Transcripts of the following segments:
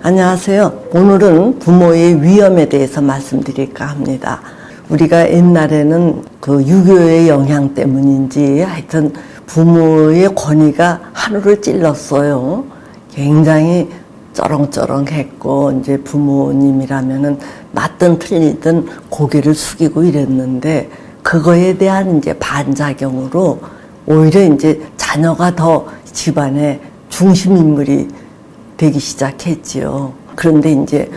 안녕하세요. 오늘은 부모의 위험에 대해서 말씀드릴까 합니다. 우리가 옛날에는 그 유교의 영향 때문인지 하여튼 부모의 권위가 하늘을 찔렀어요. 굉장히 쩌렁쩌렁했고 이제 부모님이라면은 맞든 틀리든 고개를 숙이고 이랬는데 그거에 대한 이제 반작용으로 오히려 이제 자녀가 더 집안의 중심 인물이 되기 시작했지요. 그런데 이제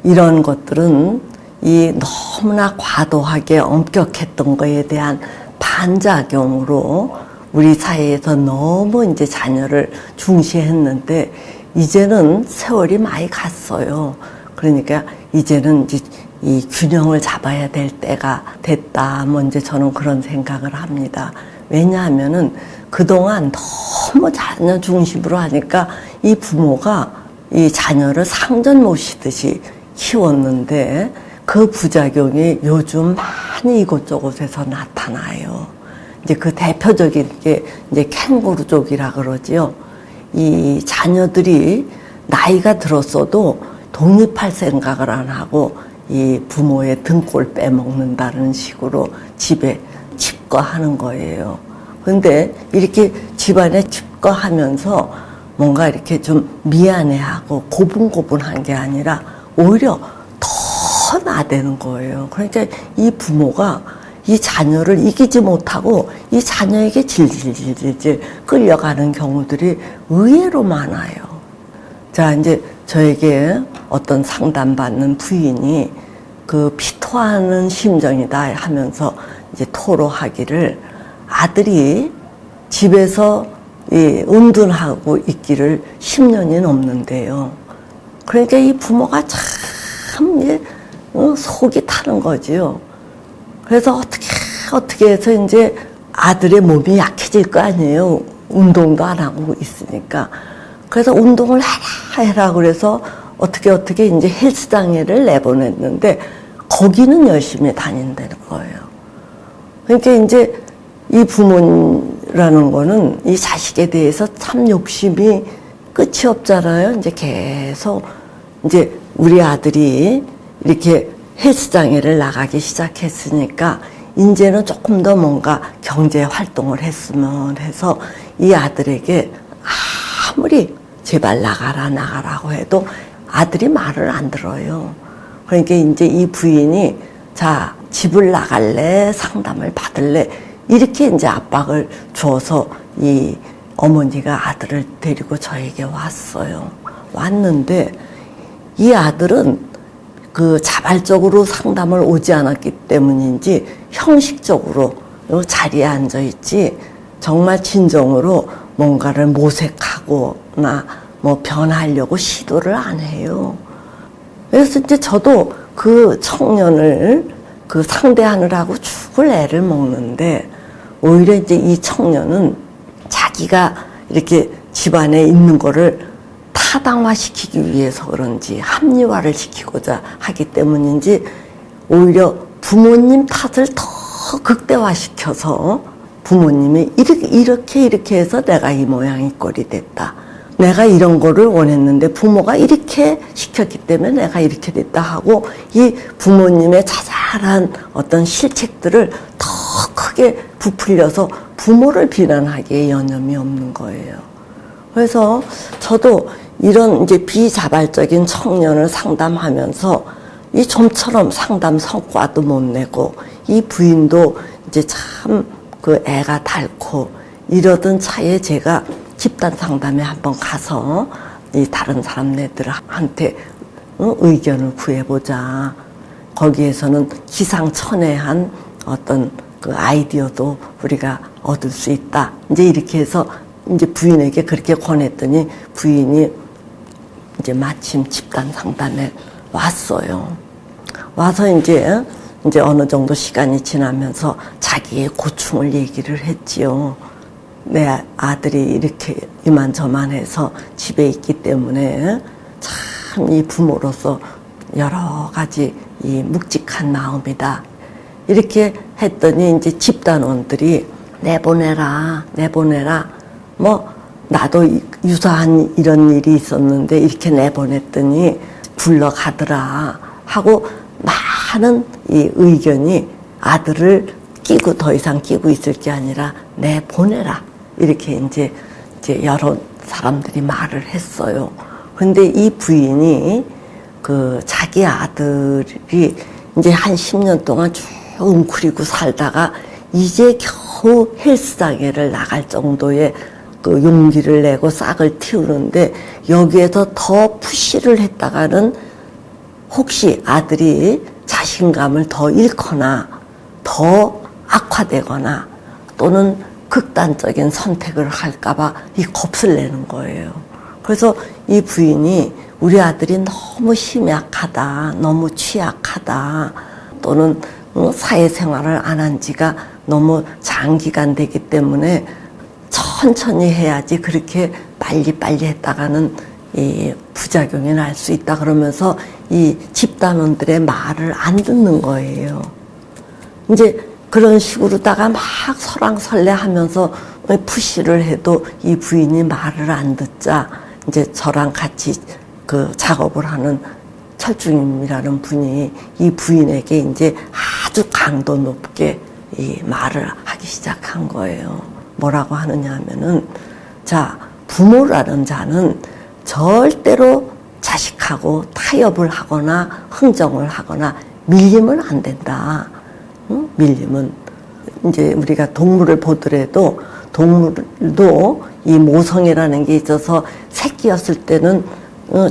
이런 것들은 이 너무나 과도하게 엄격했던 거에 대한 반작용으로 우리 사회에서 너무 이제 자녀를 중시했는데 이제는 세월이 많이 갔어요. 그러니까 이제는 이제 이 균형을 잡아야 될 때가 됐다. 뭐 이제 저는 그런 생각을 합니다. 왜냐하면은 그동안 너무 자녀 중심으로 하니까 이 부모가 이 자녀를 상전 모시듯이 키웠는데 그 부작용이 요즘 많이 이곳저곳에서 나타나요. 이제 그 대표적인 게 이제 캥거루족이라 그러지요. 이 자녀들이 나이가 들었어도 독립할 생각을 안 하고 이 부모의 등골 빼먹는다는 식으로 집에 칩거하는 거예요. 근데 이렇게 집안에 칩거하면서 뭔가 이렇게 좀 미안해하고 고분고분한 게 아니라 오히려 더 나대는 거예요. 그러니까 이 부모가 이 자녀를 이기지 못하고 이 자녀에게 질질질질 끌려가는 경우들이 의외로 많아요. 자, 이제 저에게 어떤 상담받는 부인이 그 피토하는 심정이다 하면서 이제 토로하기를 아들이 집에서 은둔하고 있기를 10년이 넘는데요. 그러니까 이 부모가 참 속이 타는 거지요. 그래서 어떻게 해서 이제 아들의 몸이 약해질 거 아니에요. 운동도 안 하고 있으니까. 그래서 운동을 해라 그래서 어떻게 이제 헬스장에를 내보냈는데 거기는 열심히 다닌다는 거예요. 그러니까 이제 이 부모라는 거는 이 자식에 대해서 참 욕심이 끝이 없잖아요. 이제 계속 이제 우리 아들이 이렇게 헬스장에를 나가기 시작했으니까 이제는 조금 더 뭔가 경제 활동을 했으면 해서 이 아들에게 아무리 제발 나가라고 해도 아들이 말을 안 들어요. 그러니까 이제 이 부인이 자, 집을 나갈래? 상담을 받을래? 이렇게 이제 압박을 줘서 이 어머니가 아들을 데리고 저에게 왔어요. 왔는데 이 아들은 그 자발적으로 상담을 오지 않았기 때문인지 형식적으로 자리에 앉아 있지 정말 진정으로 뭔가를 모색하거나 뭐 변하려고 시도를 안 해요. 그래서 이제 저도 그 청년을 그 상대하느라고 죽을 애를 먹는데 오히려 이제 이 청년은 자기가 이렇게 집안에 있는 거를 타당화시키기 위해서 그런지 합리화를 시키고자 하기 때문인지 오히려 부모님 탓을 더 극대화시켜서 부모님이 이렇게 해서 내가 이 모양 이 꼴이 됐다. 내가 이런 거를 원했는데 부모가 이렇게 시켰기 때문에 내가 이렇게 됐다 하고 이 부모님의 자잘한 어떤 실책들을 더 크게 부풀려서 부모를 비난하기에 여념이 없는 거예요. 그래서 저도 이런 이제 비자발적인 청년을 상담하면서 이 좀처럼 상담 성과도 못 내고 이 부인도 이제 참 그 애가 닳고 이러던 차에 제가 집단 상담에 한번 가서 이 다른 사람네들한테 의견을 구해보자. 거기에서는 기상천외한 어떤 그 아이디어도 우리가 얻을 수 있다. 이제 이렇게 해서 이제 부인에게 그렇게 권했더니 부인이 이제 마침 집단 상담에 왔어요. 와서 이제 어느 정도 시간이 지나면서 자기의 고충을 얘기를 했지요. 내 아들이 이렇게 이만저만해서 집에 있기 때문에 참 이 부모로서 여러 가지 이 묵직한 마음이다. 이렇게 했더니 이제 집단원들이 내보내라. 뭐 나도 유사한 이런 일이 있었는데 이렇게 내보냈더니 굴러가더라 하고 많은 이 의견이 아들을 끼고 더 이상 끼고 있을 게 아니라 내보내라 이렇게 이제 여러 사람들이 말을 했어요. 근데 이 부인이 그 자기 아들이 이제 한 10년 동안 쭉 웅크리고 살다가 이제 겨우 헬스장에를 나갈 정도의 그 용기를 내고 싹을 틔우는데 여기에서 더 푸시를 했다가는 혹시 아들이 자신감을 더 잃거나 더 악화되거나 또는 극단적인 선택을 할까봐 이 겁을 내는 거예요. 그래서 이 부인이 우리 아들이 너무 심약하다, 너무 취약하다, 또는 사회생활을 안 한 지가 너무 장기간 되기 때문에 천천히 해야지 그렇게 빨리빨리 했다가는 이 부작용이 날 수 있다 그러면서 이 집단원들의 말을 안 듣는 거예요. 이제 그런 식으로다가 막 설왕설래 하면서 푸시를 해도 이 부인이 말을 안 듣자 이제 저랑 같이 그 작업을 하는 철중임이라는 분이 이 부인에게 이제 아주 강도 높게 이 말을 하기 시작한 거예요. 뭐라고 하느냐 하면은, 자, 부모라는 자는 절대로 자식하고 타협을 하거나 흥정을 하거나 밀리면 안 된다. 응? 밀리면. 이제 우리가 동물을 보더라도 동물도 이 모성애라는 게 있어서 새끼였을 때는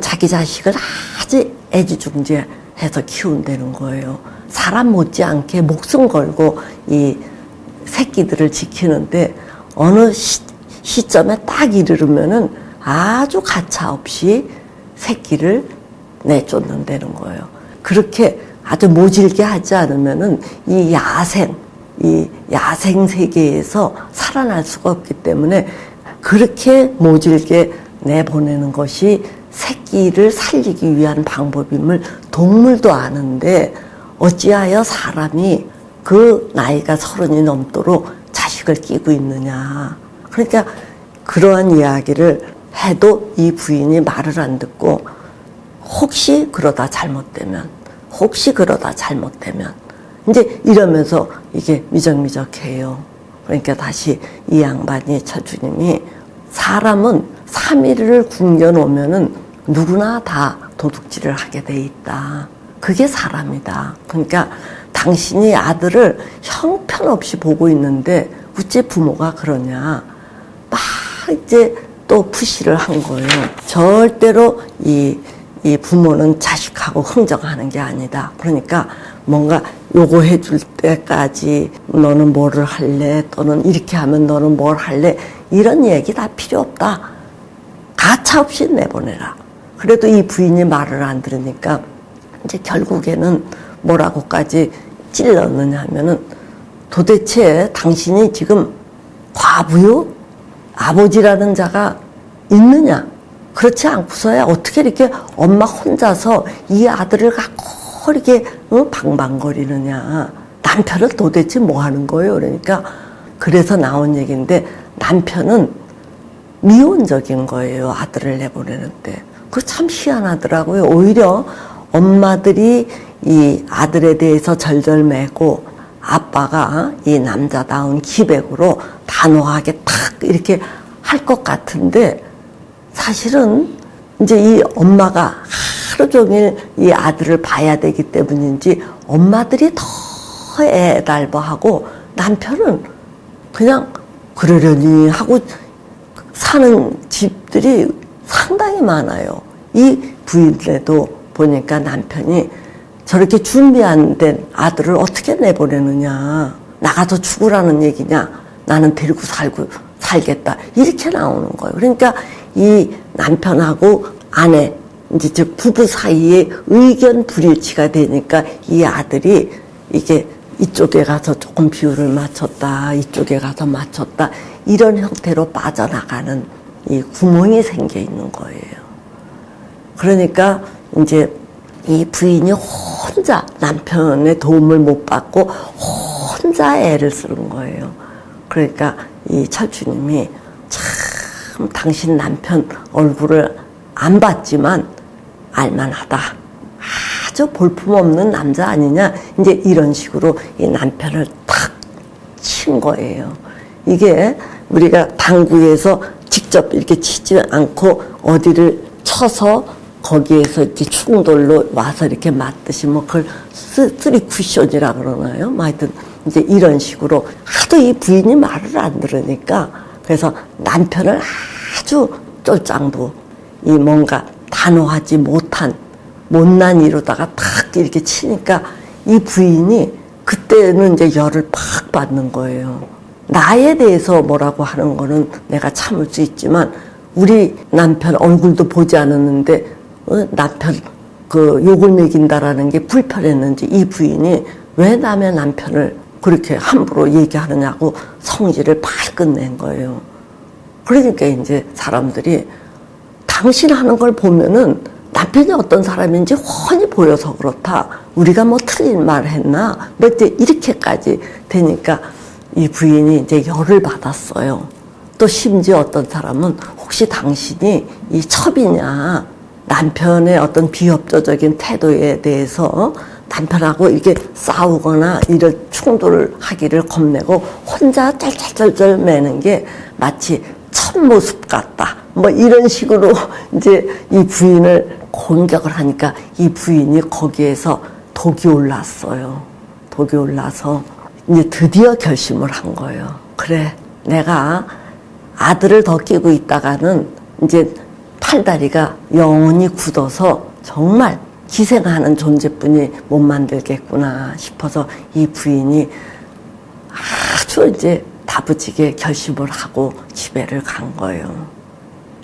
자기 자식을 아주 애지중지해서 키운다는 거예요. 사람 못지않게 목숨 걸고 이 새끼들을 지키는데 어느 시점에 딱 이르르면은 아주 가차없이 새끼를 내쫓는다는 거예요. 그렇게 아주 모질게 하지 않으면은 이 야생 세계에서 살아날 수가 없기 때문에 그렇게 모질게 내보내는 것이 새끼를 살리기 위한 방법임을 동물도 아는데 어찌하여 사람이 그 나이가 30이 넘도록 자식을 끼고 있느냐. 그러니까 그러한 이야기를 해도 이 부인이 말을 안 듣고 혹시 그러다 잘못되면 이제 이러면서 이게 미적미적해요. 그러니까 다시 이 양반이 철주님이 사람은 3일을 굶겨놓으면은 누구나 다 도둑질을 하게 돼 있다. 그게 사람이다. 그러니까 당신이 아들을 형편없이 보고 있는데 어째 부모가 그러냐. 막 이제 또 푸시를 한 거예요. 절대로 이 부모는 자식하고 흥정하는 게 아니다. 그러니까 뭔가 요구해 줄 때까지 너는 뭐를 할래? 또는 이렇게 하면 너는 뭘 할래? 이런 얘기 다 필요 없다. 가차없이 내보내라. 그래도 이 부인이 말을 안 들으니까 이제 결국에는 뭐라고까지 찔렀느냐 하면은 도대체 당신이 지금 과부요? 아버지라는 자가 있느냐? 그렇지 않고서야 어떻게 이렇게 엄마 혼자서 이 아들을 갖고 이렇게 방방거리느냐. 남편은 도대체 뭐 하는 거예요? 그러니까 그래서 나온 얘기인데 남편은 미온적인 거예요. 아들을 내보내는데. 그거 참 희한하더라고요. 오히려 엄마들이 이 아들에 대해서 절절매고 아빠가 이 남자다운 기백으로 단호하게 탁 이렇게 할 것 같은데 사실은 이제 이 엄마가 하루 종일 이 아들을 봐야 되기 때문인지 엄마들이 더 애달버하고 남편은 그냥 그러려니 하고 사는 집들이 상당히 많아요. 이 부인네도 보니까 남편이 저렇게 준비 안 된 아들을 어떻게 내보내느냐. 나가서 죽으라는 얘기냐. 나는 데리고 살겠다. 이렇게 나오는 거예요. 그러니까 이 남편하고 아내, 이제 즉 부부 사이에 의견 불일치가 되니까 이 아들이 이게 이쪽에 가서 조금 비율을 맞췄다. 이쪽에 가서 맞췄다. 이런 형태로 빠져나가는 이 구멍이 생겨 있는 거예요. 그러니까 이제 이 부인이 혼자 남편의 도움을 못 받고 혼자 애를 쓰는 거예요. 그러니까 이 철주님이 참 참 당신 남편 얼굴을 안 봤지만 알만하다. 아주 볼품없는 남자 아니냐. 이제 이런 식으로 이 남편을 탁 친 거예요. 이게 우리가 당구에서 직접 이렇게 치지 않고 어디를 쳐서 거기에서 이제 충돌로 와서 이렇게 맞듯이 뭐 그걸 쓰리 쿠션이라 그러나요? 뭐 하여튼 이제 이런 식으로 하도 이 부인이 말을 안 들으니까 그래서 남편을 아주 쫄짱도 이 뭔가 단호하지 못한 못난 이로다가 탁 이렇게 치니까 이 부인이 그때는 이제 열을 팍 받는 거예요. 나에 대해서 뭐라고 하는 거는 내가 참을 수 있지만 우리 남편 얼굴도 보지 않았는데 남편 그 욕을 먹인다라는 게 불편했는지 이 부인이 왜 남의 남편을 그렇게 함부로 얘기하느냐고 성질을 팍 낸 거예요. 그러니까 이제 사람들이 당신 하는 걸 보면은 남편이 어떤 사람인지 훤히 보여서 그렇다. 우리가 뭐 틀린 말 했나? 뭐 이제 이렇게까지 되니까 이 부인이 이제 열을 받았어요. 또 심지어 어떤 사람은 혹시 당신이 이 첩이냐? 남편의 어떤 비협조적인 태도에 대해서 남편하고 이렇게 싸우거나 이런 충돌을 하기를 겁내고 혼자 쩔쩔쩔쩔 매는 게 마치 첫 모습 같다. 뭐 이런 식으로 이제 이 부인을 공격을 하니까 이 부인이 거기에서 독이 올랐어요. 독이 올라서 이제 드디어 결심을 한 거예요. 그래, 내가 아들을 더 끼고 있다가는 이제 팔다리가 영원히 굳어서 정말 기생하는 존재뿐이 못 만들겠구나 싶어서 이 부인이 아주 이제 다부지게 결심을 하고 집에를 간 거예요.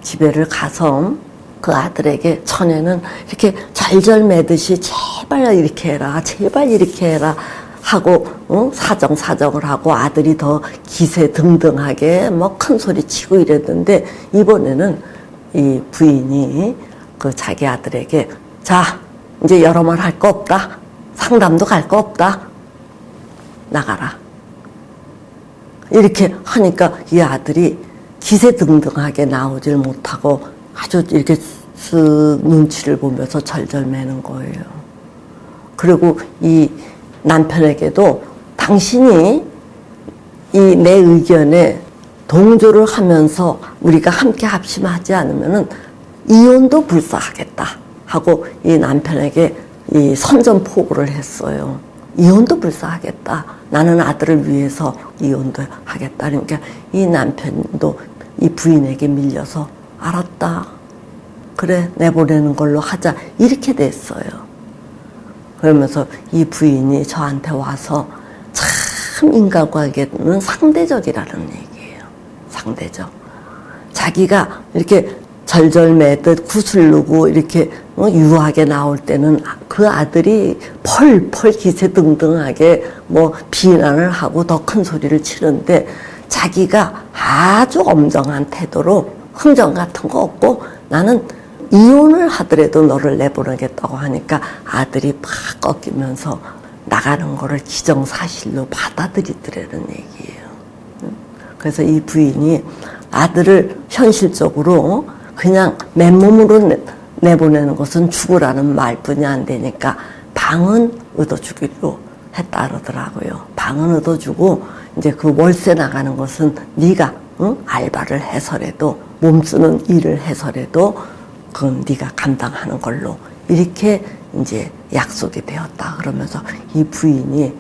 집에를 가서 그 아들에게 처녀는 이렇게 절절매듯이 제발 이렇게 해라, 제발 이렇게 해라 하고 사정을 하고 아들이 더 기세등등하게 뭐 큰 소리 치고 이랬는데 이번에는 이 부인이 그 자기 아들에게 자 이제 여러 말 할 거 없다, 상담도 갈 거 없다, 나가라 이렇게 하니까 이 아들이 기세등등하게 나오질 못하고 아주 이렇게 눈치를 보면서 절절매는 거예요. 그리고 이 남편에게도 당신이 이 내 의견에 동조를 하면서 우리가 함께 합심하지 않으면은 이혼도 불사하겠다 하고 이 남편에게 이 선전포고를 했어요. 이혼도 불사하겠다. 나는 아들을 위해서 이혼도 하겠다. 그러니까 이 남편도 이 부인에게 밀려서 알았다. 그래, 내보내는 걸로 하자. 이렇게 됐어요. 그러면서 이 부인이 저한테 와서 참 인간관계는 상대적이라는 얘기예요. 상대적. 자기가 이렇게 절절매듯 구슬르고 이렇게 유하게 나올 때는 그 아들이 펄펄 기세등등하게 뭐 비난을 하고 더 큰 소리를 치는데 자기가 아주 엄정한 태도로 흥정 같은 거 없고 나는 이혼을 하더라도 너를 내보내겠다고 하니까 아들이 팍 꺾이면서 나가는 거를 기정사실로 받아들이더라는 얘기예요. 그래서 이 부인이 아들을 현실적으로 그냥 맨몸으로 내보내는 것은 죽으라는 말뿐이 안 되니까 방은 얻어주기로 했다 그러더라고요. 방은 얻어주고 이제 그 월세 나가는 것은 네가 알바를 해서라도 몸 쓰는 일을 해서라도 그건 네가 감당하는 걸로 이렇게 이제 약속이 되었다 그러면서 이 부인이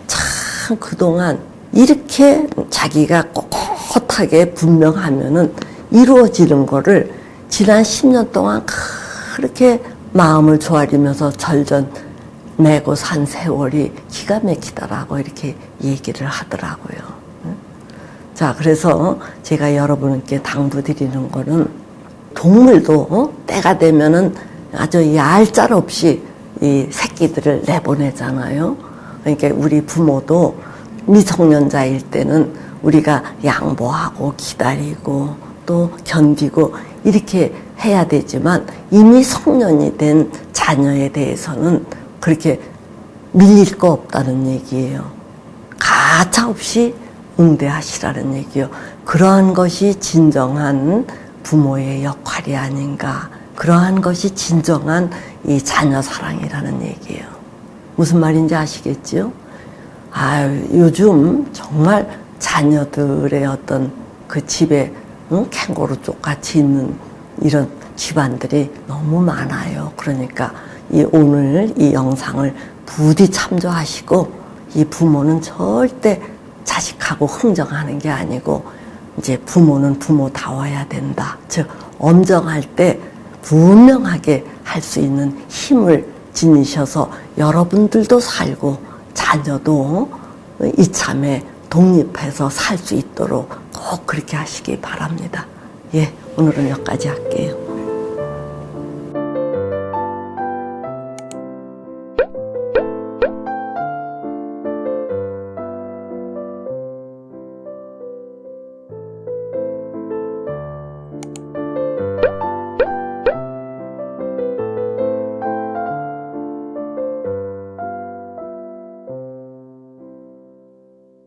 참 그동안 이렇게 자기가 꼿꼿하게 분명하면은 이루어지는 거를 지난 10년 동안 그렇게 마음을 조아리면서 절전 매고 산 세월이 기가 막히더라고 이렇게 얘기를 하더라고요. 자, 그래서 제가 여러분께 당부드리는 거는 동물도 때가 되면은 아주 얄짤없이 이 새끼들을 내보내잖아요. 그러니까 우리 부모도 미성년자일 때는 우리가 양보하고 기다리고 또 견디고 이렇게 해야 되지만 이미 성년이 된 자녀에 대해서는 그렇게 밀릴 거 없다는 얘기예요. 가차없이 응대하시라는 얘기요. 그러한 것이 진정한 부모의 역할이 아닌가. 그러한 것이 진정한 이 자녀 사랑이라는 얘기예요. 무슨 말인지 아시겠지요? 요즘 정말 자녀들의 어떤 그 집에 캥거루 쪽같이 있는 이런 집안들이 너무 많아요. 그러니까 오늘 이 영상을 부디 참조하시고, 이 부모는 절대 자식하고 흥정하는 게 아니고 이제 부모는 부모다워야 된다. 즉 엄정할 때 분명하게 할 수 있는 힘을 지니셔서 여러분들도 살고 자녀도 이참에 독립해서 살 수 있도록 꼭 그렇게 하시기 바랍니다. 예, 오늘은 여기까지 할게요.